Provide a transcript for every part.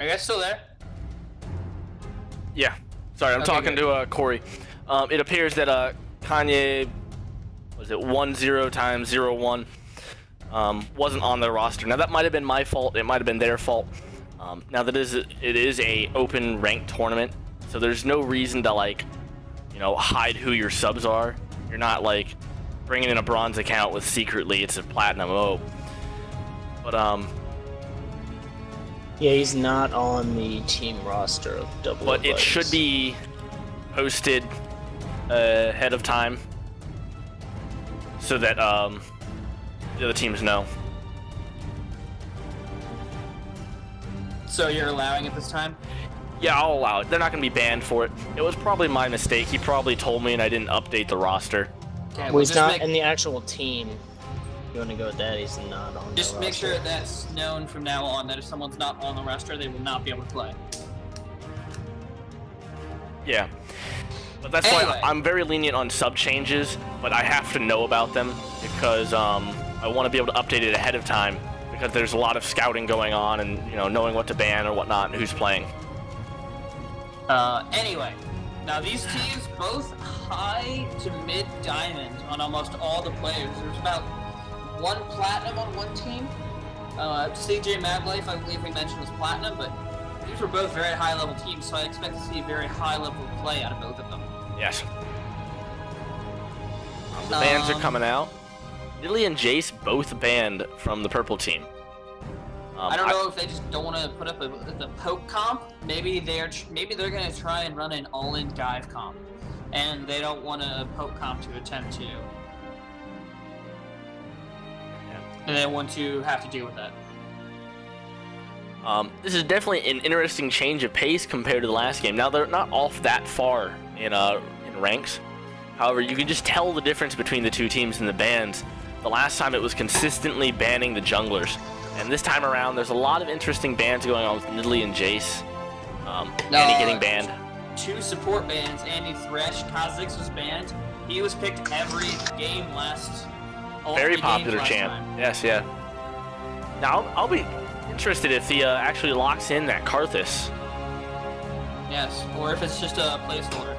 Are you guys still there? Yeah. Sorry, I'm talking to Corey. It appears that Kanye, was it 1-0 times 0-1, wasn't on the roster. Now that might have been my fault. It might have been their fault. Now that it is a open ranked tournament, so there's no reason to like, hide who your subs are. You're not like bringing in a bronze account with secretly it's a platinum. Oh, but yeah, he's not on the team roster of 00Buddies. But it should be posted ahead of time so that the other teams know. So you're allowing it this time? Yeah, I'll allow it. They're not going to be banned for it. It was probably my mistake. He probably told me and I didn't update the roster. Okay, well, he's not in the actual team. You want to go with that? He's not on the Just roster. make sure that's known from now on, that if someone's not on the roster, they will not be able to play. Yeah. But that's why I'm very lenient on sub changes, but I have to know about them because I want to be able to update it ahead of time because there's a lot of scouting going on and, knowing what to ban or whatnot and who's playing. Anyway, now these teams both high to mid diamond on almost all the players. There's about one platinum on one team. CJ Madlife, I believe we mentioned, was platinum, but these were both very high level teams, so I expect to see very high level play out of both of them. Yes. The bans are coming out. Lily and Jace both banned from the purple team. I don't know if they just don't want to put up the poke comp. Maybe they're going to try and run an all-in dive comp, and they don't want a poke comp to attempt to. And they want to have to deal with that. This is definitely an interesting change of pace compared to the last game. Now they're not off that far in ranks. However, you can just tell the difference between the two teams in the bans. The last time it was consistently banning the junglers, and this time around there's a lot of interesting bans going on with Nidalee and Jace. Annie getting banned. 2 support bans. Andy Thresh, Kha'Zix was banned. He was picked every game last. Very popular champ. Yes, yeah. Now I'll be interested if he actually locks in that Karthus. Yes, or if it's just a placeholder.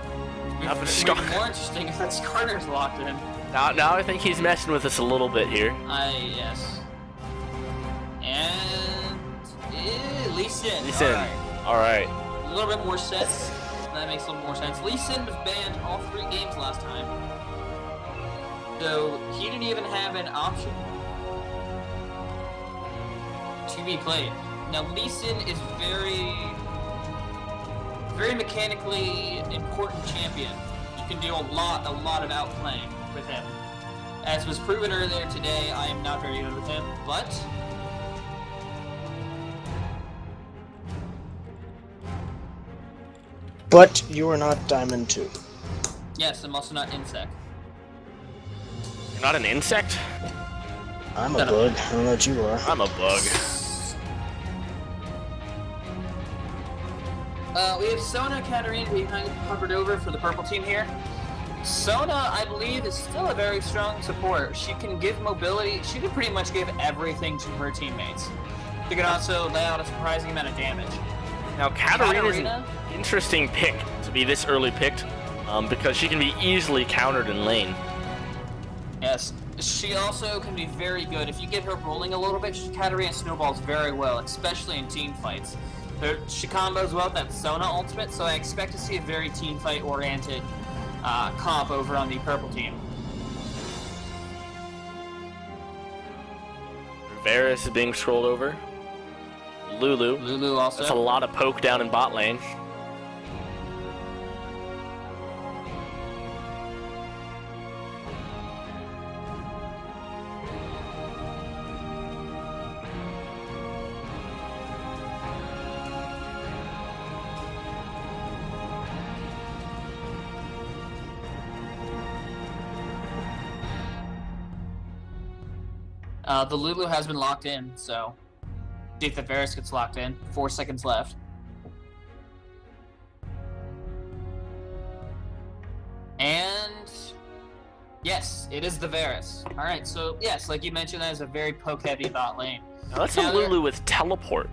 It would be more interesting if that Skarner's locked in. Now I think he's messing with us a little bit here. Yes. And Lee Sin. Lee Sin. All right. A little bit more sense. That makes a little more sense. Lee Sin was banned all 3 games last time. So he didn't even have an option to be played. Now Lee Sin is very mechanically important champion. You can do a lot of outplaying with him. As was proven earlier today, I am not very good with him, but you are not Diamond 2. yes, I'm also not Insect. You're not an insect? I'm a bug. I don't know what you are. I'm a bug. We have Sona Katarina being covered over for the purple team here. Sona, I believe, is still a very strong support. She can give mobility. She can pretty much give everything to her teammates. She can also lay out a surprising amount of damage. Now, Katarina is an interesting pick to be this early picked because she can be easily countered in lane. Yes, she also can be very good. If you get her rolling a little bit, Katarina snowballs very well, especially in team fights. She combos well with that Sona ultimate, so I expect to see a very team fight oriented comp over on the purple team. Varus is being scrolled over. Lulu also. That's a lot of poke down in bot lane. The Lulu has been locked in, so see if the Varus gets locked in. 4 seconds left. And yes, it is the Varus. Alright, so yes, like you mentioned, that is a very poke-heavy bot lane. Now that's a Lulu with teleport.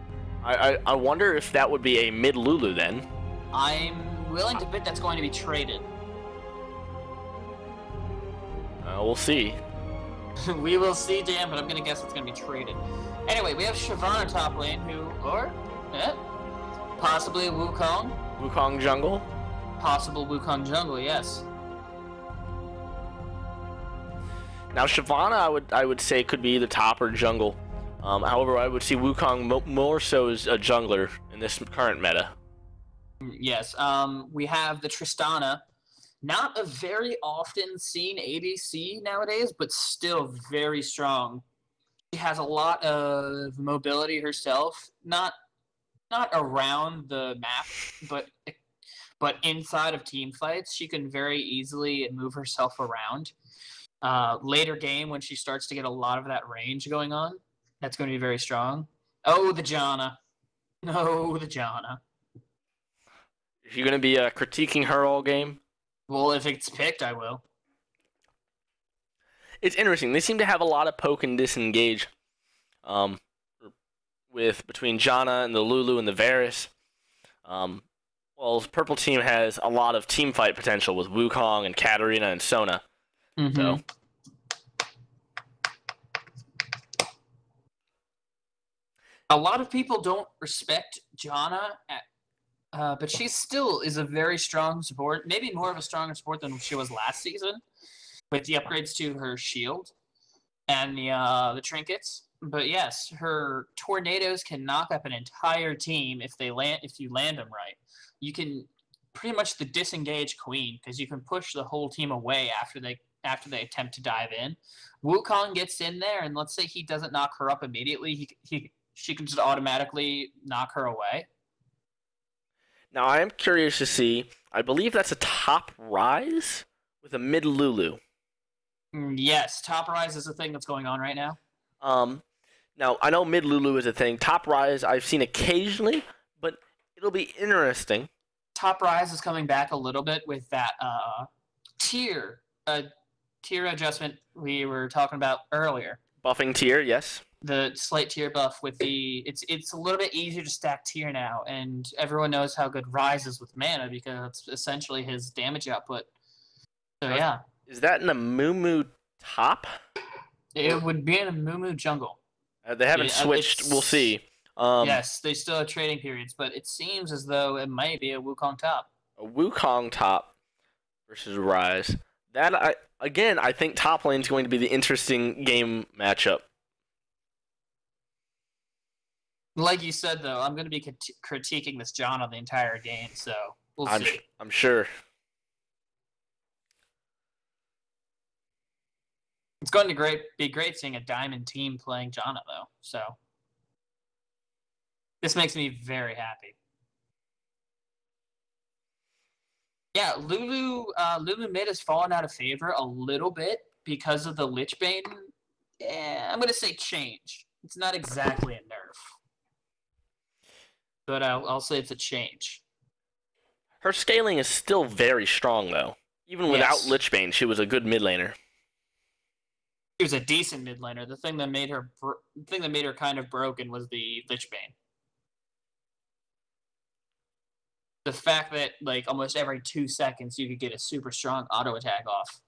I wonder if that would be a mid Lulu then. I'm willing to bet that's going to be traded. We'll see. We will see, Dan, but I'm gonna guess it's gonna be traded. Anyway, we have Shyvana top lane, possibly Wukong. Wukong jungle. Possible Wukong jungle, yes. Now Shyvana, I would say could be either top or jungle. However, I would see Wukong more so as a jungler in this current meta. Yes. We have the Tristana. Not a very often seen ADC nowadays, but still very strong. She has a lot of mobility herself, not around the map, but inside of team fights, she can very easily move herself around. Later game, when she starts to get a lot of that range going on, that's going to be very strong. Oh, the Janna. No, the Janna. Are you going to be critiquing her all game? Well, if it's picked, I will. It's interesting. They seem to have a lot of poke and disengage between Janna and the Lulu and the Varus. Well, the purple team has a lot of team fight potential with Wukong and Katarina and Sona. Mm-hmm. So, a lot of people don't respect Janna, but she still is a very strong support. Maybe more of a stronger support than she was last season, with the upgrades to her shield and the trinkets. But yes, her tornadoes can knock up an entire team if you land them right. You can pretty much the disengage queen because you can push the whole team away after they attempt to dive in. Wukong gets in there, and let's say he doesn't knock her up immediately, she can just automatically knock her away. now I am curious to see. I believe that's a top rise with a mid Lulu. Yes, top rise is a thing that's going on right now. Now I know mid Lulu is a thing. Top rise I've seen occasionally, but it'll be interesting. Top rise is coming back a little bit with that tier adjustment we were talking about earlier. Buffing tier, yes. The slight tier buff with it's a little bit easier to stack tier now, and everyone knows how good Rise is with mana because it's essentially his damage output. So yeah. Is that in a Mumu top? It would be in a Mumu jungle. They haven't switched. We'll see. Yes, they still have trading periods, but it seems as though it might be a Wukong top. A Wukong top versus Rise. That I think top lane is going to be the interesting game matchup. Like you said, though, I'm going to be critiquing this Janna the entire game, so we'll see. I'm sure. It's going to be great seeing a Diamond team playing Janna, though. So this makes me very happy. Yeah, Lulu mid has fallen out of favor a little bit because of the Lich Bane. I'm going to say change. It's not exactly a nerf. But I'll say it's a change. Her scaling is still very strong, though. Even without Lich Bane, she was a good mid laner. She was a decent mid laner. The thing that made her kind of broken was the Lich Bane. The fact that like almost every 2 seconds you could get a super strong auto attack off,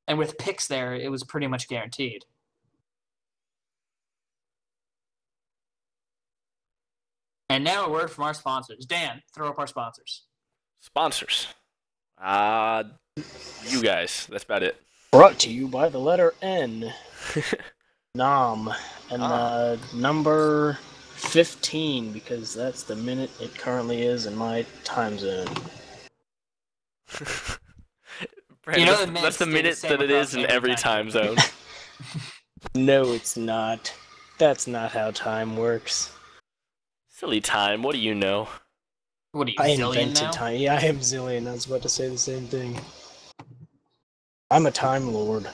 and with picks there, it was pretty much guaranteed. And now a word from our sponsors. Dan, throw up our sponsors. Sponsors. You guys. That's about it. Brought to you by the letter N. Nom. And number 15, because that's the minute it currently is in my time zone. Brandon, that's the minute that it is in every time zone. No, it's not. That's not how time works. Silly time, what do you know? What are you, I Zillion invented now? time. Yeah, I am Zillion. I was about to say the same thing. I'm a Time Lord.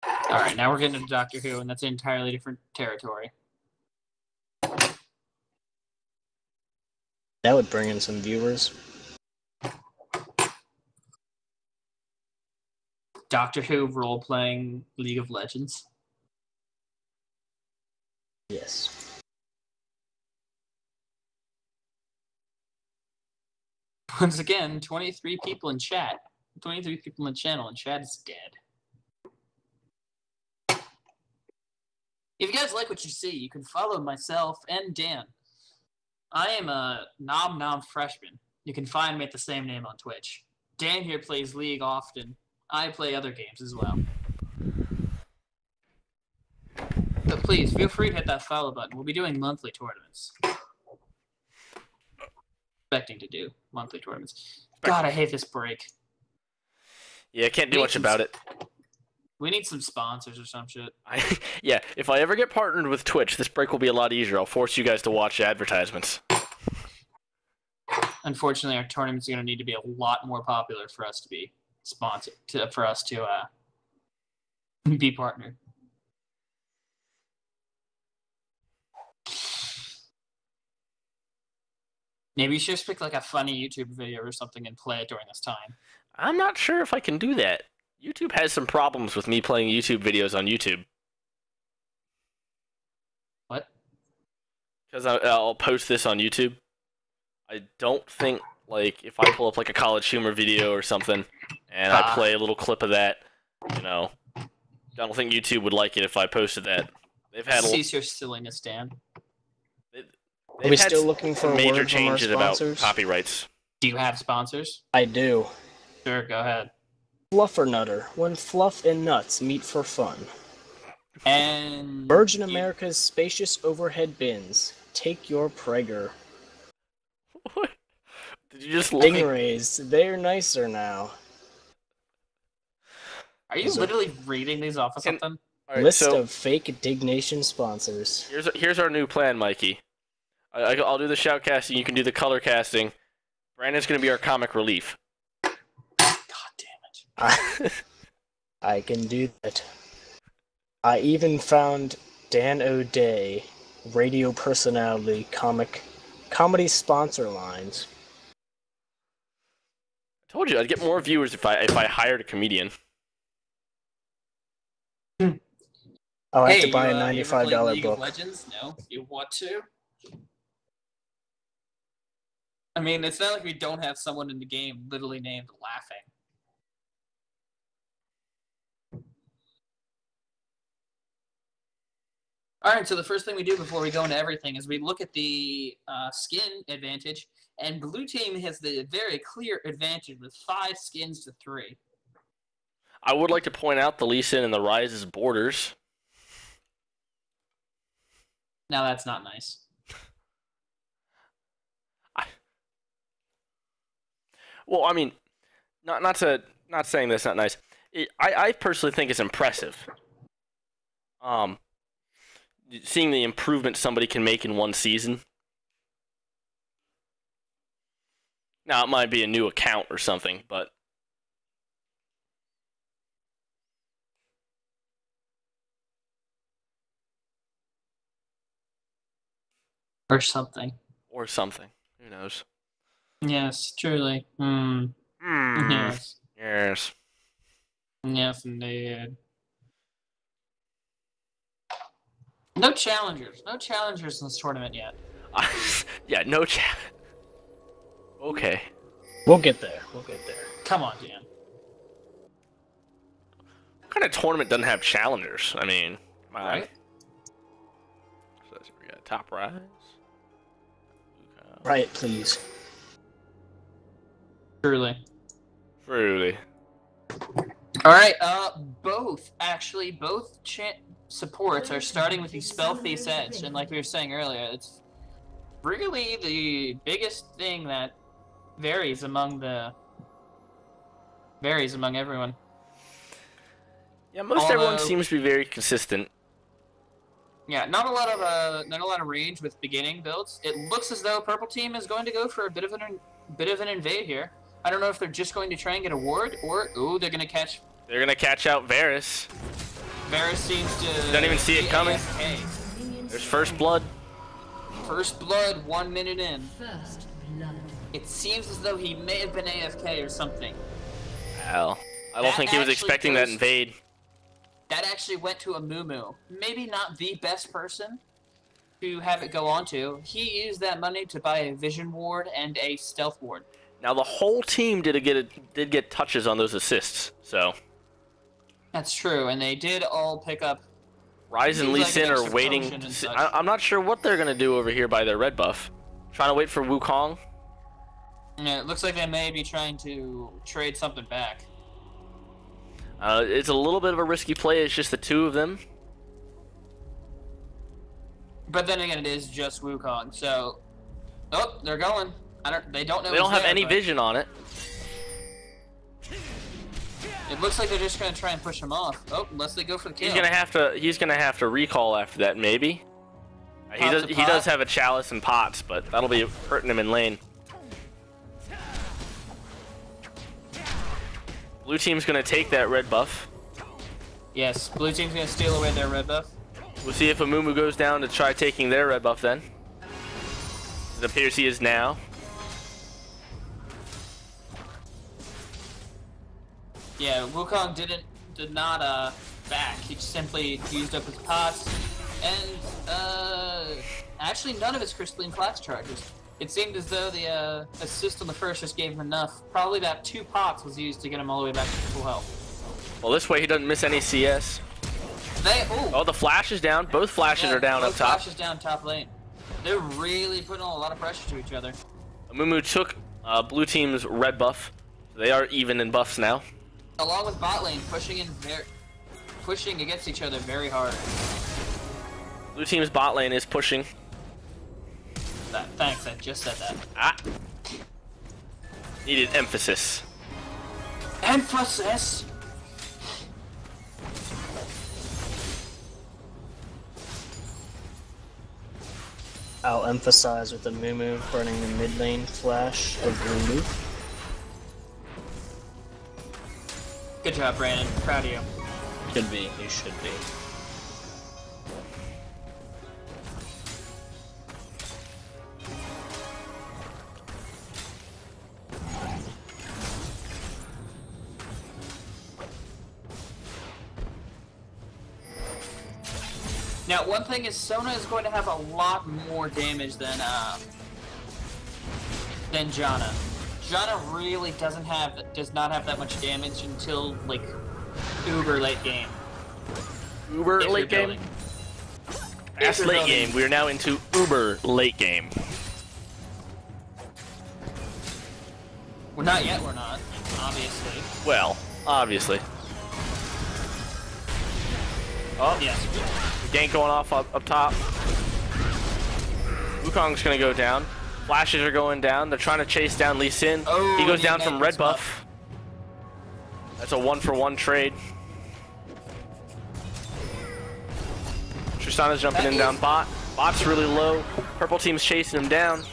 Alright, now we're getting into Doctor Who, and that's an entirely different territory. That would bring in some viewers. Doctor Who role-playing League of Legends. Yes. Once again, 23 people in chat. 23 people in the channel, and chat is dead. If you guys like what you see, you can follow myself and Dan. I am a Nom Nom freshman. You can find me at the same name on Twitch. Dan here plays League often. I play other games as well. But please, feel free to hit that follow button. We'll be doing monthly tournaments. Expecting to do monthly tournaments. God, I hate this break. Yeah, I can't do much about it. We need some sponsors or some shit. Yeah, if I ever get partnered with Twitch, this break will be a lot easier. I'll force you guys to watch advertisements. Unfortunately, our tournaments are going to need to be a lot more popular for us to be sponsored, for us to be partnered. Maybe you should just pick like a funny YouTube video or something and play it during this time. I'm not sure if I can do that. YouTube has some problems with me playing YouTube videos on YouTube. What? Because I'll post this on YouTube. I don't think, like, if I pull up like a College Humor video or something, and I play a little clip of that, you know, I don't think YouTube would like it if I posted that. They've had cease your silliness, Dan. Are we still looking for major a word from our changes about sponsors? copyrights. Do you have sponsors? I do. Sure, go ahead. Fluffernutter, when fluff and nuts meet for fun. And Virgin America's spacious overhead bins. Take your Prager. What? Did you just look? Stingrays, they're nicer now. Are you literally reading these off of something? Right, List so of fake Dignation sponsors. here's our new plan, Mikey. I'll do the shout casting. You can do the color casting. Brandon's gonna be our comic relief. God damn it! I can do that. I even found Dan O'Day, radio personality, comedy sponsor lines. I told you I'd get more viewers if I hired a comedian. Oh, I have to buy a you ever played $95 League book. of Legends? No, you want to? I mean, it's not like we don't have someone in the game literally named Laughing. Alright, so the first thing we do before we go into everything is we look at the skin advantage, and blue team has the very clear advantage with 5 skins to 3. I would like to point out the Lee Sin and the Rise's borders. Now that's not nice. Well, I mean, not saying that's not nice. I personally think it's impressive. Seeing the improvement somebody can make in one season. Now, it might be a new account or something, but... Or something. Or something. Who knows? Yes, truly. Yes. Yes. Yes, indeed. No challengers. No challengers in this tournament yet. Yeah, no chat. Okay. We'll get there. We'll get there. Come on, Dan. What kind of tournament doesn't have challengers? I mean, come on. Right? So we got top rise. Riot, please. Truly. Truly. Alright, both supports are starting with the Spellface Edge, and like we were saying earlier, it's really the biggest thing that varies among everyone. Yeah, most everyone seems to be very consistent. Yeah, not a lot of range with beginning builds. It looks as though purple team is going to go for a bit of an invade here. I don't know if they're just going to try and get a ward, or they're gonna catch. They're gonna catch out Varus. Varus seems to. Don't even see it coming. AFK. There's first blood. First blood, 1 minute in. It seems as though he may have been AFK or something. Hell, I don't think he was expecting that invade. That actually went to a Mumu. Maybe not the best person to have it go on to. He used that money to buy a Vision Ward and a Stealth Ward. Now the whole team did get touches on those assists, so. That's true, and they did all pick up. Ryze and Lee Sin are waiting. I'm not sure what they're gonna do over here by their red buff. Trying to wait for Wukong. Yeah, it looks like they may be trying to trade something back. It's a little bit of a risky play. It's just the two of them. But then again, it is just Wukong. So, oh, they're going. They don't know. They don't have any vision on it. It looks like they're just gonna try and push him off. Oh, unless they go for the kill. He's gonna have to recall after that, maybe. He does have a chalice and pots, but that'll be hurting him in lane. Blue team's gonna take that red buff. Yes, blue team's gonna steal away their red buff. We'll see if Amumu goes down to try taking their red buff then. It appears he is now. Yeah, Wukong did not back. He simply used up his pots, and actually none of his crystalline flash charges. It seemed as though the assist on the first just gave him enough. Probably about 2 pots was used to get him all the way back to full health. Well, this way he doesn't miss any CS. Oh, the flash is down. Both flashes are down up top. Flashes down top lane. They're really putting a lot of pressure to each other. Amumu took blue team's red buff. They are even in buffs now. Along with bot lane, pushing against each other very hard. Blue team's bot lane is pushing. Thanks, I just said that. Ah. Needed emphasis. Emphasis! I'll emphasize with the Mumu burning the mid lane flash of Mumu. Good job, Brandon. Proud of you. Should be. You should be. Now, one thing is, Sona is going to have a lot more damage than Janna. Janna really does not have that much damage until like uber late game. Uber late game? Past late game. We are now into uber late game. Well, not yet. We're not. Obviously. Well, obviously. Oh yes. Gank going off up top. Wukong's gonna go down. Flashes are going down. They're trying to chase down Lee Sin. Oh, he goes down from red buff. That's a 1-for-1 trade. Tristana's jumping in down bot. Bot's really low. Purple team's chasing him down.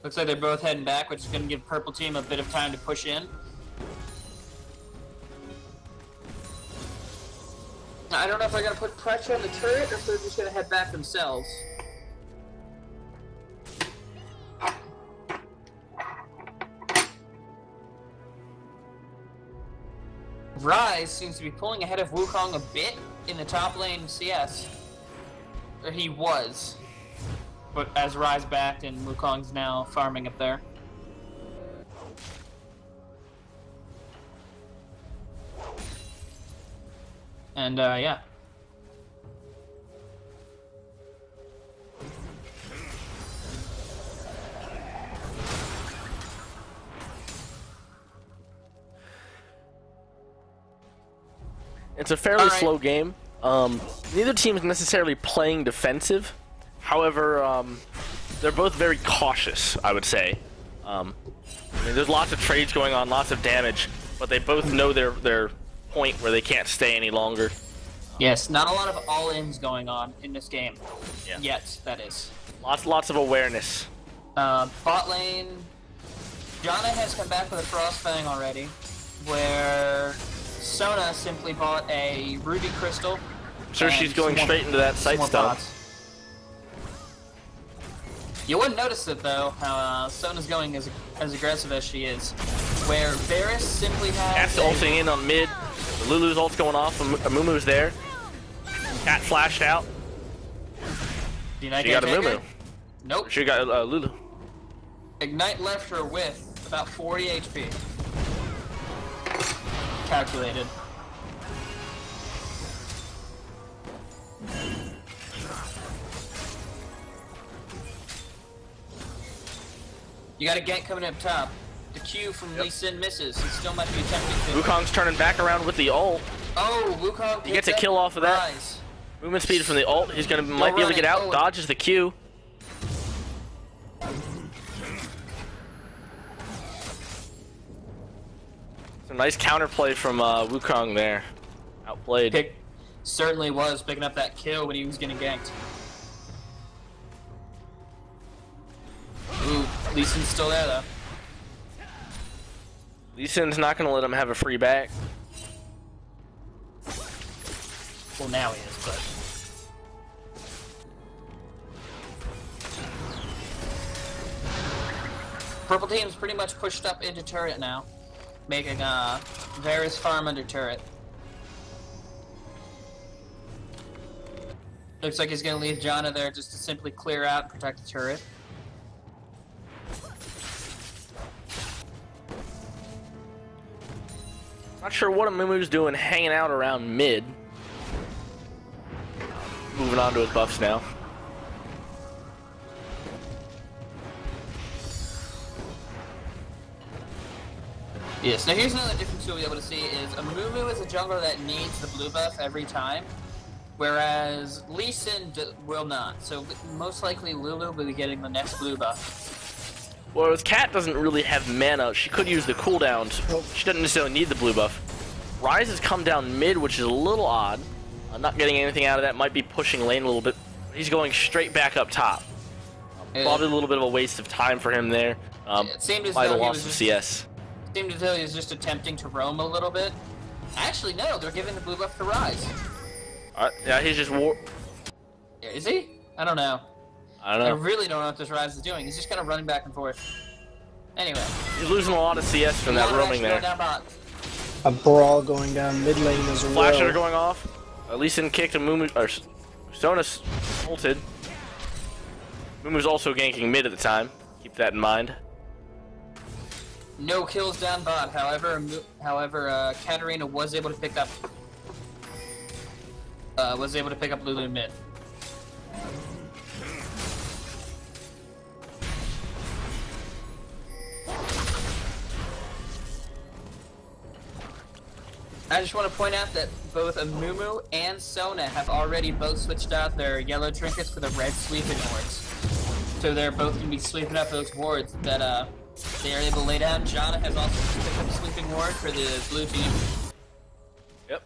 Looks like they're both heading back, which is going to give purple team a bit of time to push in. I don't know if they're going to put pressure on the turret or if they're just going to head back themselves. Ryze seems to be pulling ahead of Wukong a bit in the top lane CS. Or he was. But as Ryze backed and Wukong's now farming up there. And, yeah. It's a fairly slow game. Neither team is necessarily playing defensive. However, they're both very cautious, I would say. I mean, there's lots of trades going on, lots of damage, but they both know their point where they can't stay any longer. Yes, not a lot of all-ins going on in this game. Yeah. Yet, that is. Lots of awareness. Bot lane, Janna has come back with a Frostfang already, where Sona simply bought a Ruby Crystal. I'm sure she's going straight into that sight stone. You wouldn't notice it though, how Sona's going as aggressive as she is. Where Varus simply has... Cast ulting in on mid. Lulu's ult's going off. Amumu's there. Cat flashed out. She got Amumu. Nope. She got Lulu. Ignite left her with about 40 HP. Calculated. You got a gank coming up top. The Q from Lee Sin misses. He still might be attempting to. Wukong's turning back around with the ult. Oh, Wukong. He gets a kill off of that. Movement speed from the ult. He's might be able to get out. Dodges the Q. It's a nice counterplay from Wukong there. Outplayed. Certainly was picking up that kill when he was getting ganked. Ooh, Lee Sin's still there though. Lee Sin's not going to let him have a free back. Well, now he is, but... Purple team's pretty much pushed up into turret now, making Varus farm under turret. Looks like he's going to leave Janna there just to simply clear out and protect the turret. Not sure what Amumu's doing hanging out around mid. Moving on to his buffs now. Yes, now here's another difference you'll be able to see is Amumu is a jungler that needs the blue buff every time, whereas Lee Sin will not. So most likely Lulu will be getting the next blue buff. Well, his cat doesn't really have mana. She could use the cooldowns. She doesn't necessarily need the blue buff. Ryze has come down mid, which is a little odd. Not getting anything out of that. Might be pushing lane a little bit. He's going straight back up top. Probably a little bit of a waste of time for him there. It seemed as by the though loss of CS. It seemed as though he was just attempting to roam a little bit. Actually, no. They're giving the blue buff to Ryze. Yeah, he's just Is he? I don't know. I don't know. I really don't know what this Ryze is doing. He's just kind of running back and forth. Anyway. He's losing a lot of CS from that roaming there. A brawl going down mid lane as well. Flashes are going off. Lee Sin kicked a Mumu, or Sona's ulted. Mumu's also ganking mid at the time. Keep that in mind. No kills down bot. However, Katarina was able to pick up Lulu mid. I just want to point out that both Amumu and Sona have already both switched out their yellow trinkets for the red sweeping wards. So they're both going to be sweeping up those wards that they are able to lay down. Janna has also picked up a sweeping ward for the blue team. Yep.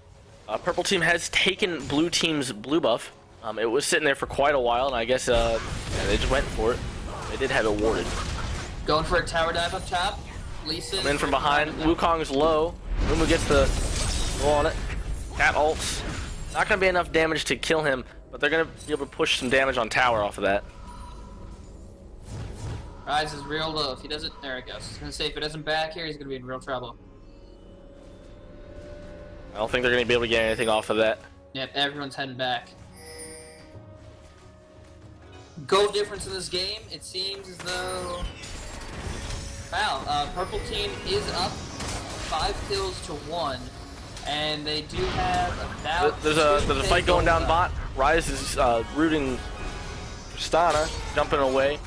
Purple team has taken blue team's blue buff. It was sitting there for quite a while, and I guess yeah, they just went for it. They did have it warded. Going for a tower dive up top. Lee Sin. Come in from behind. Wukong's low. Mumu gets the on it. Cat ults. Not going to be enough damage to kill him, but they're going to be able to push some damage on tower off of that. Ryze is real low. If he doesn't, there it goes. I was going to say, if it doesn't back here, he's going to be in real trouble. I don't think they're going to be able to get anything off of that. Yep, everyone's heading back. Goal difference in this game, it seems as though... Wow, purple team is up 5 kills to 1. And they do have about... There's a fight going down bot. Ryze is rooting Tristana, jumping away.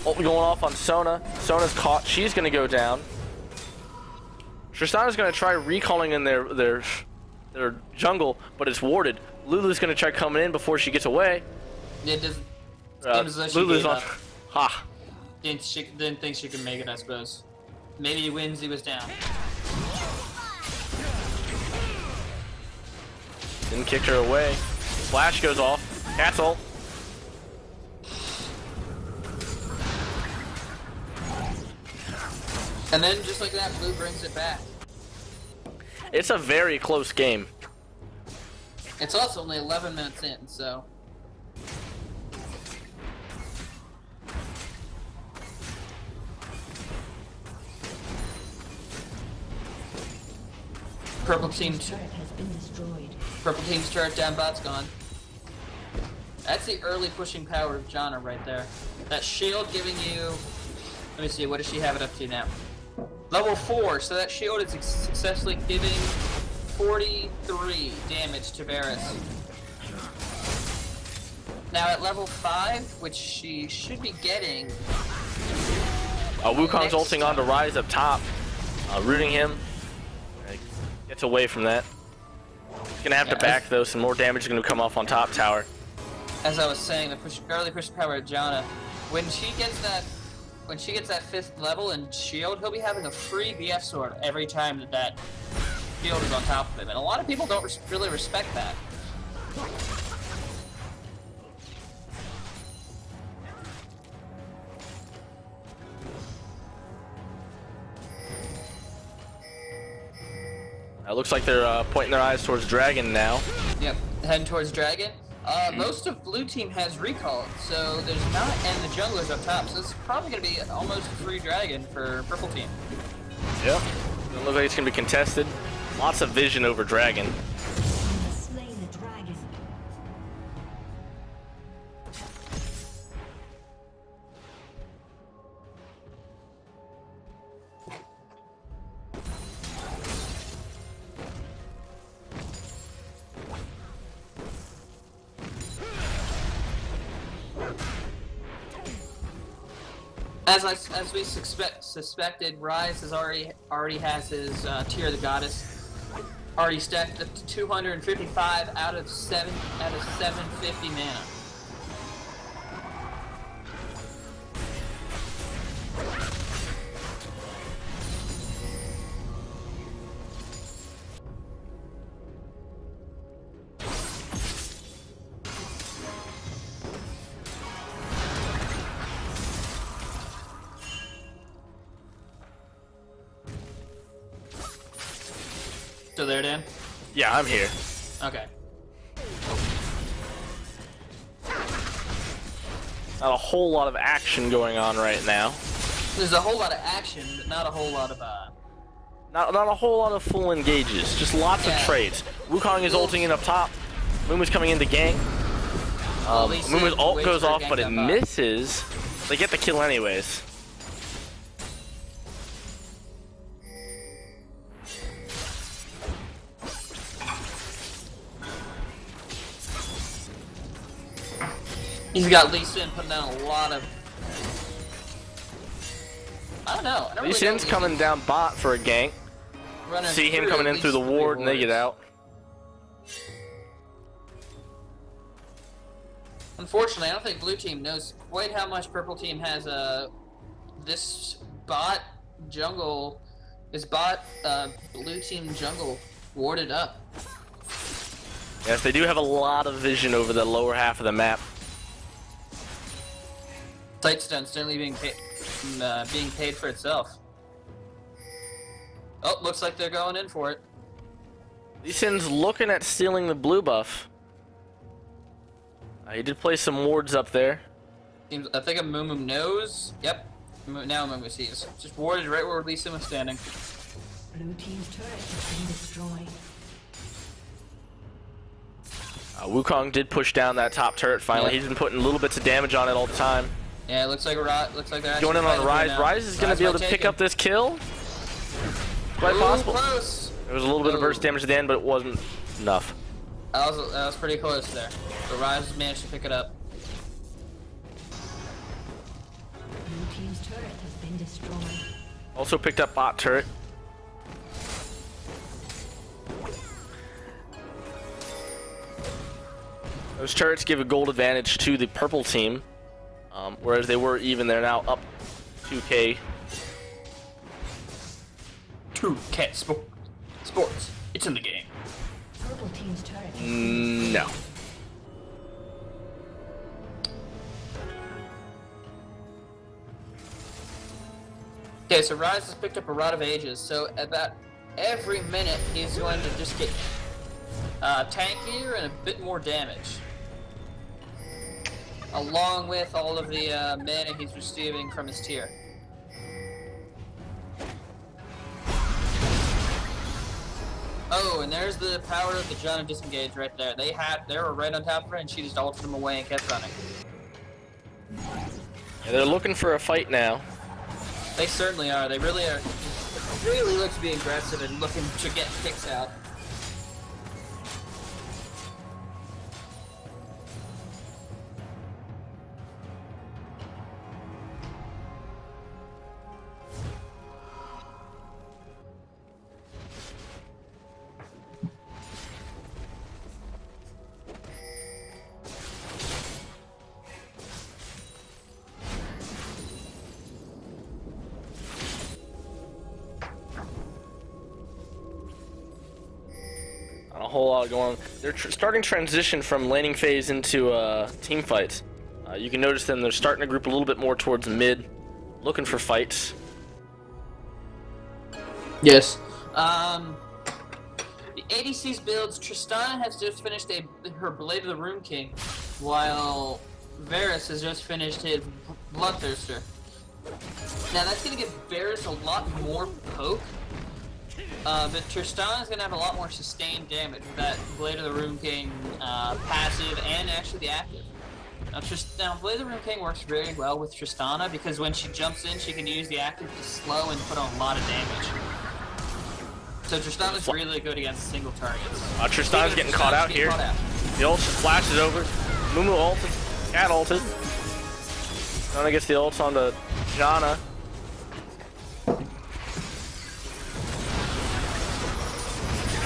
Ult going off on Sona. Sona's caught. She's going to go down. Tristana's going to try recalling in their jungle, but it's warded. Lulu's going to try coming in before she gets away. It doesn't... Lulu's on... Ha! Didn't think she could make it, I suppose. Maybe he wins, he was down. Then kicked her away. Flash goes off. Cat's ult. And then, just like that, blue brings it back. It's a very close game. It's also only 11 minutes in, so... Purple team's turret down, bot's gone. That's the early pushing power of Janna right there. That shield giving you... Let me see, what does she have it up to now? Level 4, so that shield is successfully giving 43 damage to Varus. Now at level 5, which she should be getting... Wukong's ulting onto Ryze up top, rooting him. Gets away from that. He's gonna have to back though, some more damage is gonna come off on top tower. As I was saying, the early push power of Janna, when she gets that 5th level in shield, he'll be having a free BF sword every time that shield is on top of him, and a lot of people don't really respect that. It looks like they're pointing their eyes towards Dragon now. Yep, heading towards Dragon. Most of blue team has recall, so there's not, and the jungler's up top, so it's probably going to be almost a free Dragon for purple team. Yep, it looks like it's going to be contested. Lots of vision over Dragon. As we suspected, Ryze has already has his Tear of the Goddess already stacked up to 255 out of 750 mana. Still there, Dan? Yeah, I'm here. Okay. Not a whole lot of action going on right now. There's a whole lot of action, but not a whole lot of Not a whole lot of full engages. Just lots of trades. Wukong is ulting in up top. Muumu's coming in to gank. Muumu's ult goes off, but it misses. They get the kill anyways. He's got Lee Sin putting down a lot of... I don't know. Lee Sin's coming down bot for a gank. See him coming in through the ward and they get out. Unfortunately, I don't think blue team knows quite how much purple team has this bot jungle, blue team jungle warded up. Yes, they do have a lot of vision over the lower half of the map. Sightstone certainly being paid for itself. Oh, looks like they're going in for it. Lee Sin's looking at stealing the blue buff. He did place some wards up there. I think Mumu knows. Yep. Now Mumu sees. Just warded right where Lee Sin was standing. Blue team's turret has been destroyed. Wukong did push down that top turret finally. He's been putting little bits of damage on it all the time. Yeah, it looks like they're going in on Ryze. Ryze is going to be able to pick up this kill. Quite possible. Close. There was a little bit of burst damage at the end, but it wasn't enough. That was pretty close there. But Ryze managed to pick it up. Blue team's turret has been destroyed. Also picked up bot turret. Those turrets give a gold advantage to the purple team, whereas they were even. They're now up 2k. 2K sports. It's in the game. Purple team's turret. No. Okay, so Ryze has picked up a Rod of Ages, so about every minute he's going to just get tankier and a bit more damage. Along with all of the mana he's receiving from his tier. Oh, and there's the power of the John and disengage right there. They were right on top of her, and she just ulted them away and kept running. Yeah, they're looking for a fight now. They certainly are. They really are. Really look to be aggressive and looking to get picks out. Not a whole lot going on. They're starting transition from laning phase into team fights. You can notice them, they're starting to group a little bit more towards mid, looking for fights. Yes. The ADC's builds, Tristana has just finished her Blade of the Rune King, while Varus has just finished his Bloodthirster. Now that's going to give Varus a lot more poke, but Tristana is going to have a lot more sustained damage with that Blade of the Rune King passive and actually the active. Now, Blade of the Rune King works very well with Tristana because when she jumps in, she can use the active to slow and put on a lot of damage. So Tristana's really good against single targets. Tristana's getting caught out here. The ult flashes over. Mumu ulted. Cat ulted. Tristana gets the ult onto Janna.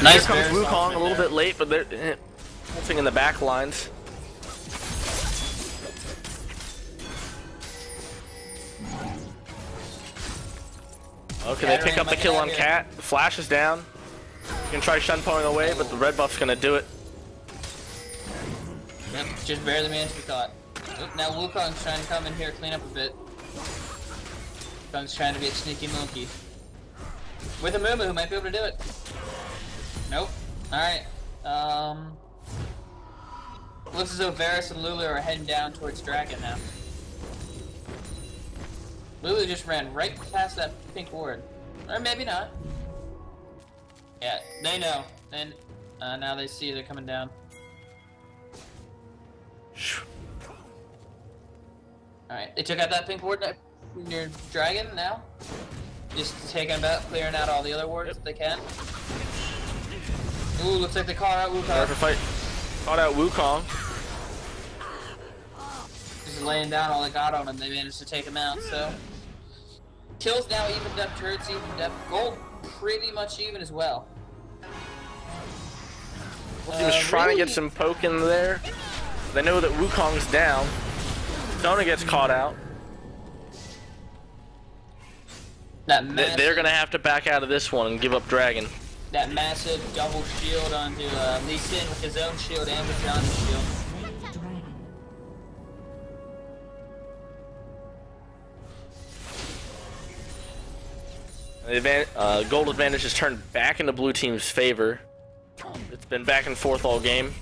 Nice. Here comes Wukong a little bit late, but they're ulting in the back lines. Okay, they pick up the kill on Cat. The flash is down. You can try Shunpoing away, but the red buff's gonna do it. Yep, just barely managed to be caught. Oop, now Wukong's trying to come in here, clean up a bit. Wukong's trying to be a sneaky monkey. With a Mumu who might be able to do it. Nope. Alright. Looks as though Varus and Lulu are heading down towards Dragon now. Lulu just ran right past that pink ward. Or maybe not. Yeah, they know. And now they see they're coming down. Alright, they took out that pink ward near Dragon now. Just taking about, clearing out all the other wards that they can. Ooh, looks like they caught out Wukong. Perfect fight. Caught out Wukong. Just laying down all they got on him, they managed to take him out, so. Kills now evened up, turrets evened up. Gold pretty much even as well. He was trying to get some poke in there. They know that Wukong's down. Sona gets caught out. They're gonna have to back out of this one and give up Dragon. That massive double shield onto Lee Sin with his own shield and with John's shield. Gold advantage is turned back into blue team's favor. It's been back and forth all game.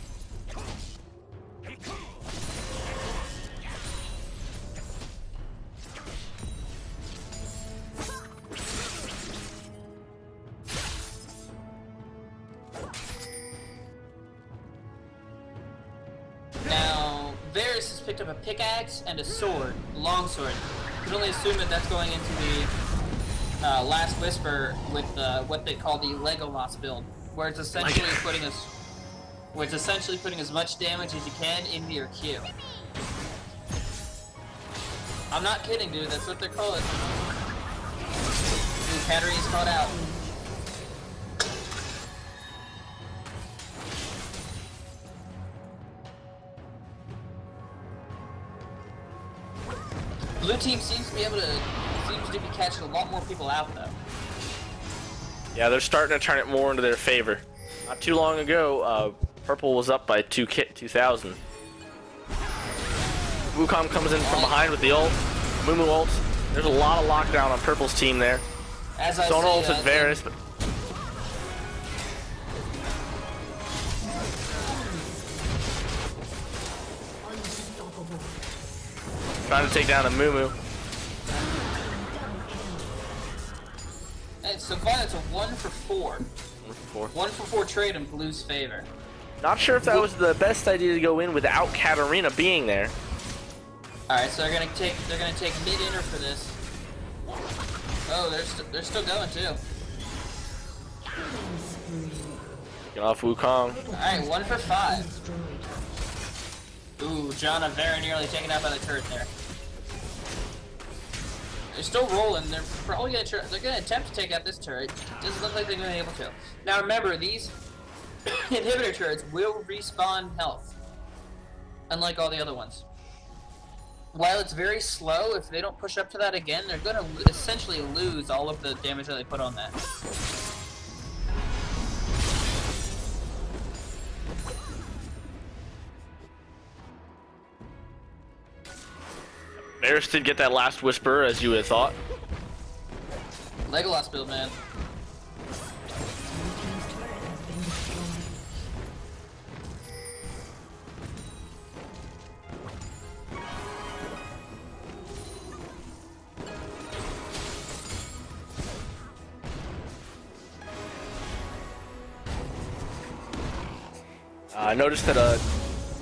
Now, Varus has picked up a pickaxe and a sword, a longsword. You can only assume that that's going into the Last Whisper with what they call the Legolas build, where it's essentially putting as much damage as you can into your Q. I'm not kidding, dude. That's what they're calling. Dude, Katarina's caught out. Blue team seems to be catching a lot more people out though. Yeah, they're starting to turn it more into their favor. Not too long ago, Purple was up by 2,000. Wukong comes in from behind with the ult. Mumu ult. There's a lot of lockdown on Purple's team there. Sona ulted Varus, but trying to take down a Mumu. And so far, it's a 1 for 4. 1 for 4. 1 for 4 trade in Blue's favor. Not sure if that was the best idea to go in without Katarina being there. Alright, so they're gonna take mid-inner for this. Oh, they're still going too. Get off Wukong. Alright, 1 for 5. Ooh, Janna very nearly taken out by the turret there. They're still rolling. They're probably gonna attempt to take out this turret. Doesn't look like they're gonna be able to. Now remember, these inhibitor turrets will respawn health, unlike all the other ones. While it's very slow, if they don't push up to that again, they're gonna essentially lose all of the damage that they put on that. Varus did get that last whisper, as you would have thought. Legolas build, man. I noticed that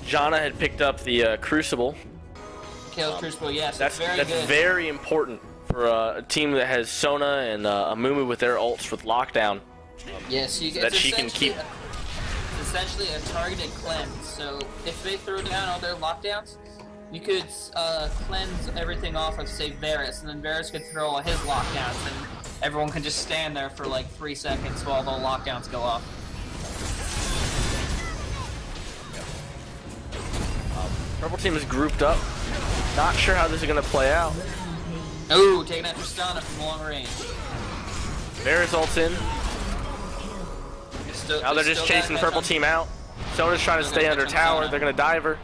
Janna had picked up the Crucible. Chaos Crucible, yes, That's very good. very important for a team that has Sona and Amumu with their ults with lockdown. Yes, So that she can keep. It's essentially a targeted cleanse. So if they throw down all their lockdowns, you could cleanse everything off of, say, Varus, and then Varus could throw all his lockdowns, and everyone can just stand there for like 3 seconds while the lockdowns go off. Purple team is grouped up. Not sure how this is going to play out. Ooh, taking out Tristana from long range. Varus ults in. Now they're just chasing purple team out. Sona's trying to stay under tower. They're going to dive her.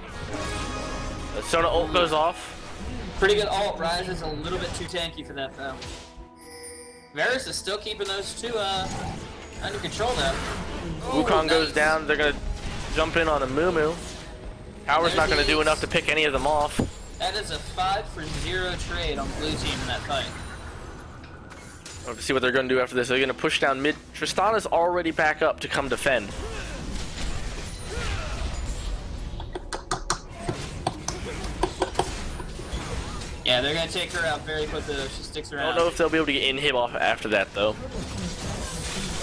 Sona ult goes off. Pretty good ult. Rise is a little bit too tanky for that, though. Varus is still keeping those two under control, though. Wukong goes down. They're going to jump in on a Mumu. Tower's not going to do enough to pick any of them off. That is a 5 for 0 trade on blue team in that fight. We'll see what they're going to do after this. They're going to push down mid. Tristana's already back up to come defend. Yeah, they're going to take her out very quickly though. She sticks around. I don't know if they'll be able to get inhib off after that though.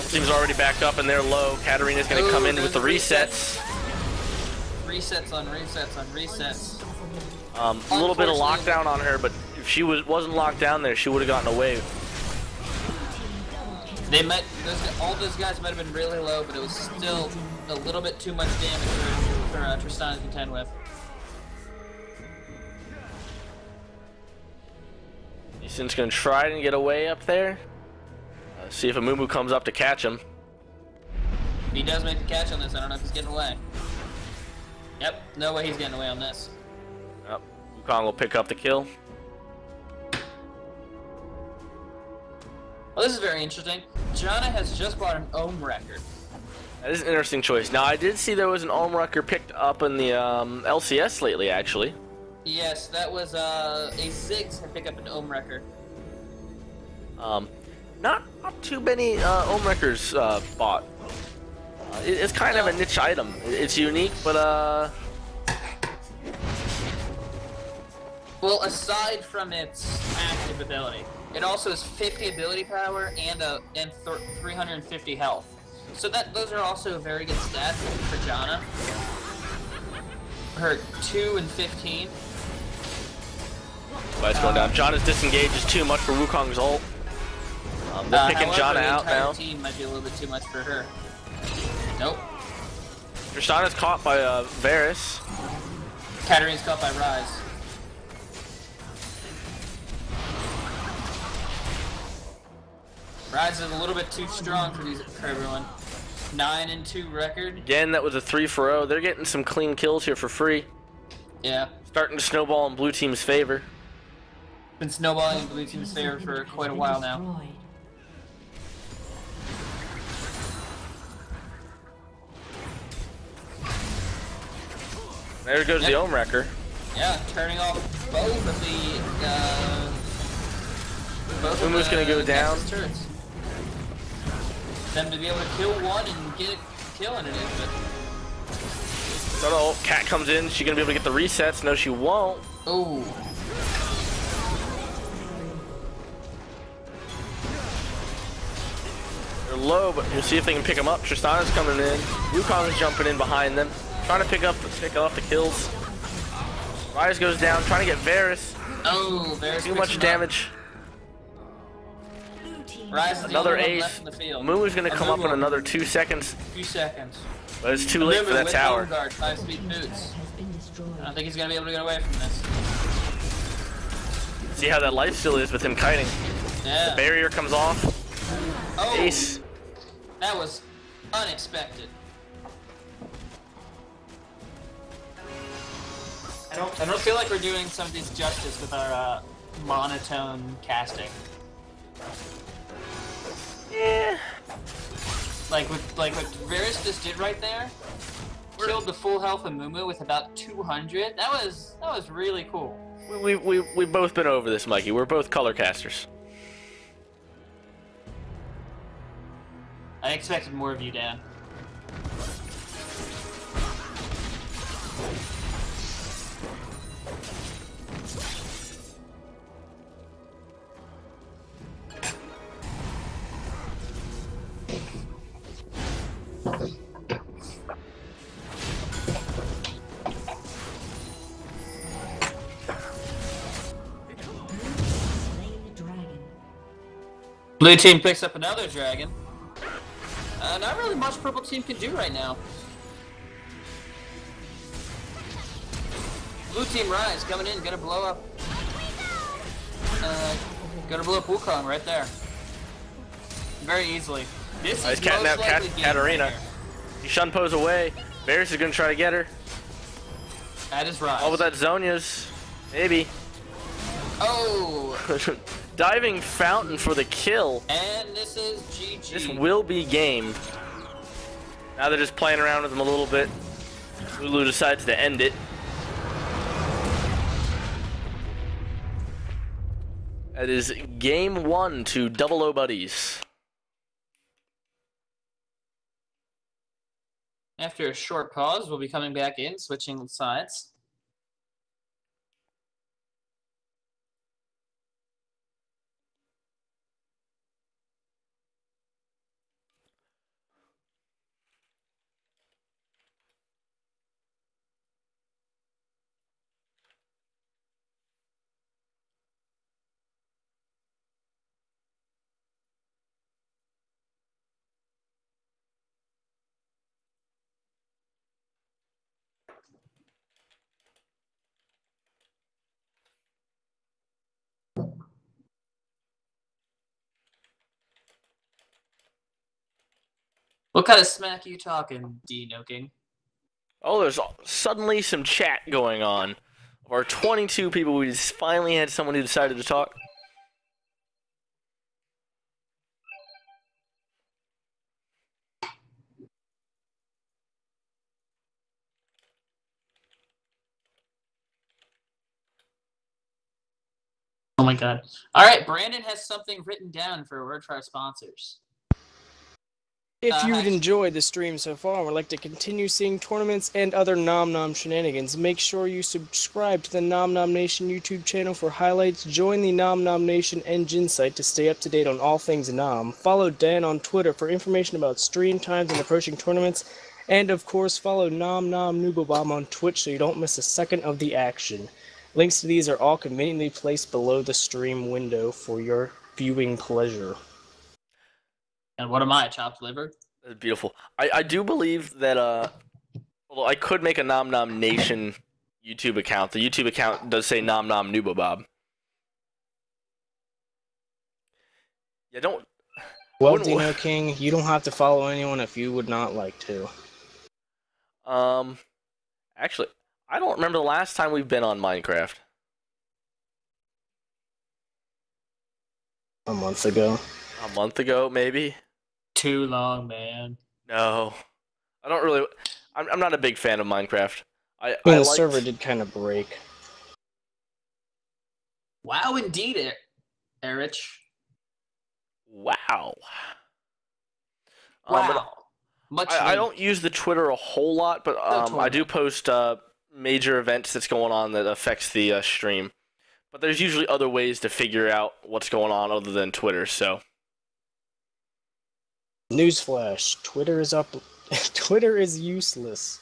Team's already back up and they're low. Katarina's going to come in with the resets. Resets on resets on resets. A little bit of lockdown on her, but if she wasn't locked down there, she would have gotten away. They might, all those guys might have been really low, but it was still a little bit too much damage for Tristana to contend with. Easton's gonna try and get away up there. See if Amumu comes up to catch him. If he does make the catch on this, I don't know if he's getting away. Yep, no way he's getting away on this. Yep, Wukong will pick up the kill. Well, this is very interesting. Janna has just bought an Ohm record. That is an interesting choice. Now, I did see there was an Ohm record picked up in the LCS lately, actually. Yes, that was a Ziggs had picked up an Ohm record. Not too many Ohm records bought. It's kind of a niche item. It's unique, but well, aside from its active ability, it also has 50 ability power and 350 health. So those are also very good stats for Janna. Her 2 and 15. It's going down. Janna's disengaged is too much for Wukong's ult. They're picking Janna out now. The team might be a little bit too much for her. Nope. Tristana's caught by Varus. Katarina's caught by Rise. Rise is a little bit too strong for everyone. 9 and 2 record. Again, that was a 3-for-0. They're getting some clean kills here for free. Yeah. Starting to snowball in blue team's favor. Been snowballing in blue team's favor for quite a while now. There goes the Ohm wrecker. Yeah, turning off both of the Umu's gonna go down. Turrets. them to be able to kill one and get a kill in it, but... Oh, Cat comes in. She gonna be able to get the resets? No, she won't. Oh. They're low, but we'll see if they can pick them up. Tristana's coming in. Wukong's jumping in behind them, trying to pick up the kills. Rise goes down, trying to get Varus. Oh, Varus too much damage. Rise Another ace. left in the field. Muumu's gonna come up in another 2 seconds. 2 seconds. But it's too late for that tower. Guard, 5-speed boots. I don't think he's gonna be able to get away from this. See how that life still is with him kiting. Yeah. The barrier comes off. Oh, Ace. That was unexpected. I don't feel like we're doing some of these justice with our monotone casting. Yeah. Like what Varus just did right there, killed the full health of Muumu with about 200. That was really cool. We've both been over this, Mikey. We're both color casters. I expected more of you, Dan. Blue team picks up another dragon. Not really much purple team can do right now. Blue team Rise coming in, gonna blow up. Gonna blow up Wukong right there. Very easily. This is most likely Katarina. Right he shun pose away. Varus is gonna try to get her. That is Rise. Oh, with that Zhonya's. Maybe. Oh! Diving Fountain for the kill. And this is GG. This will be game. Now they're just playing around with him a little bit. Lulu decides to end it. That is game 1 to 00Buddies. After a short pause, we'll be coming back in, switching sides. What kind of smack are you talking, D-Noking? Oh, there's suddenly some chat going on. Of our 22 people, we just finally had someone who decided to talk. Oh my god. Alright, Brandon has something written down for a word for our sponsors. If you've enjoyed the stream so far and would like to continue seeing tournaments and other Nom Nom shenanigans, make sure you subscribe to the Nom Nom Nation YouTube channel for highlights, join the Nom Nom Nation Engine site to stay up to date on all things Nom, follow Dan on Twitter for information about stream times and approaching tournaments, and of course follow Nom Nom Noobob on Twitch so you don't miss a second of the action. Links to these are all conveniently placed below the stream window for your viewing pleasure. And what am I, chopped liver? That's beautiful. I do believe that, although I could make a Nom Nom Nation YouTube account, the YouTube account does say Nom Nom Noobob. Yeah, don't... Well, Dino King, you don't have to follow anyone if you would not like to. Actually, I don't remember the last time we've been on Minecraft. A month ago. A month ago, maybe? Too long, man. No. I don't really... I'm not a big fan of Minecraft. The server did kind of break. Wow, indeed, Erich. Wow. Wow. I don't use the Twitter a whole lot, but I do post major events that's going on that affects the stream. But there's usually other ways to figure out what's going on other than Twitter, so. Newsflash, Twitter is up. Twitter is useless.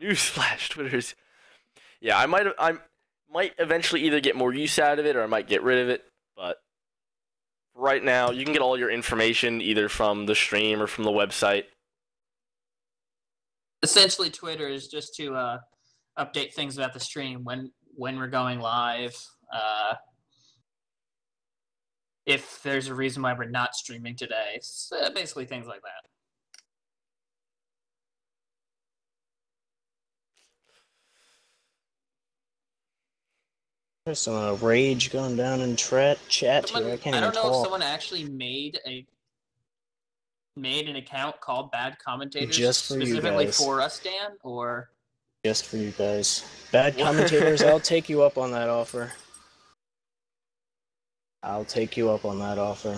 Newsflash, Twitter's. Yeah, I might eventually either get more use out of it or I might get rid of it, but right now you can get all your information either from the stream or from the website. Essentially, Twitter is just to update things about the stream when we're going live. If there's a reason why we're not streaming today, so basically things like that. There's some rage going down in chat here. I can't even I don't know talk. if someone actually made an account called Bad Commentators Just for specifically you guys. for us, Dan, or Just for you guys. Bad Commentators, I'll take you up on that offer. I'll take you up on that offer.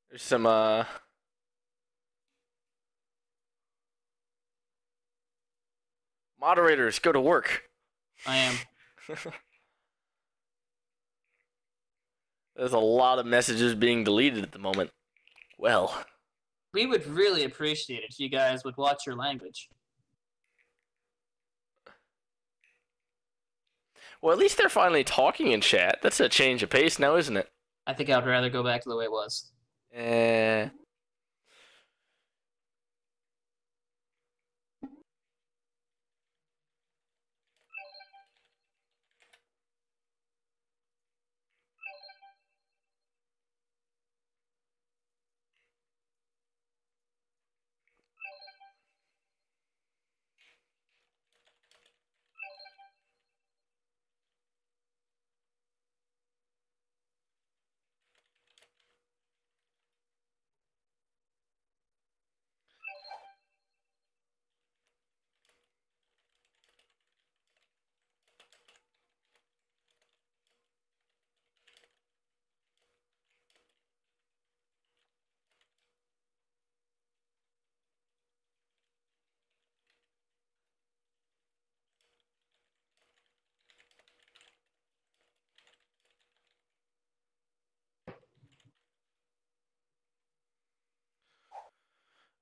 There's some moderators, go to work. I am. There's a lot of messages being deleted at the moment. Well, We would really appreciate it if you guys would watch your language. well, at least they're finally talking in chat. That's a change of pace now, isn't it? I think I'd rather go back to the way it was.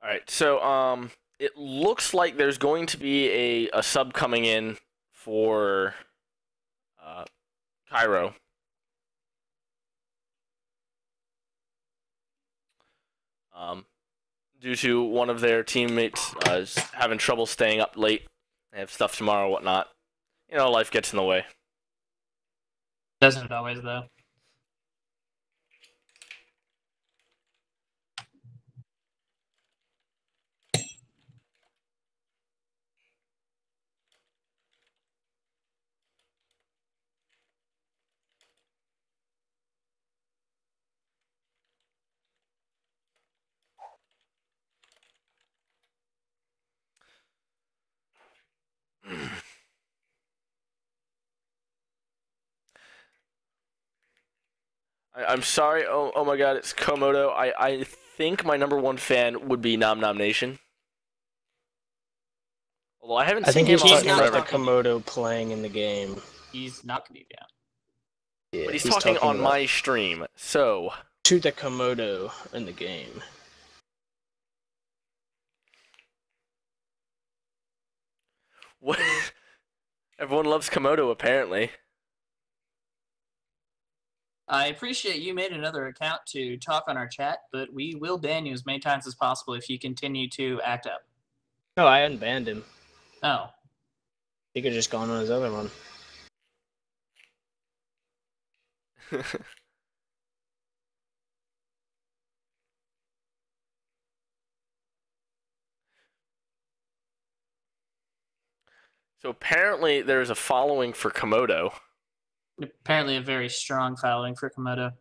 All right, so it looks like there's going to be a sub coming in for Cairo. Due to one of their teammates is having trouble staying up late. They have stuff tomorrow, whatnot. You know, life gets in the way. Doesn't it always, though? I'm sorry. Oh my God, it's Komodo. I think my #1 fan would be Nom Nom Nation. Although I haven't I seen think him he's on talking stream about the forever. Komodo playing in the game. He's not going to be down. Yeah, But he's talking on about my stream, so to the Komodo in the game. what? Everyone loves Komodo, apparently. I appreciate you made another account to talk on our chat, but we will ban you as many times as possible if you continue to act up. No, I hadn't banned him. Oh. He could have just gone on his other one. So apparently there's a following for Komodo. Apparently a very strong following for Komodo.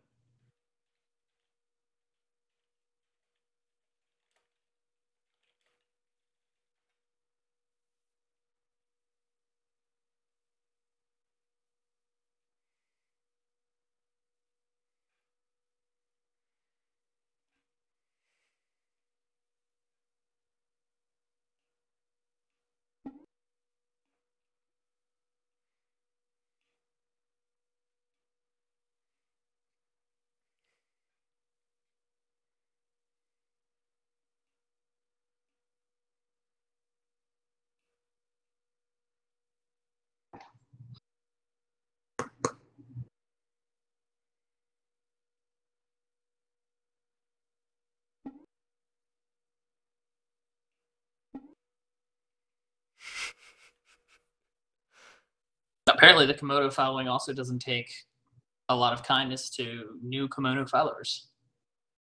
Apparently, the Komodo following also doesn't take a lot of kindness to new Komodo followers.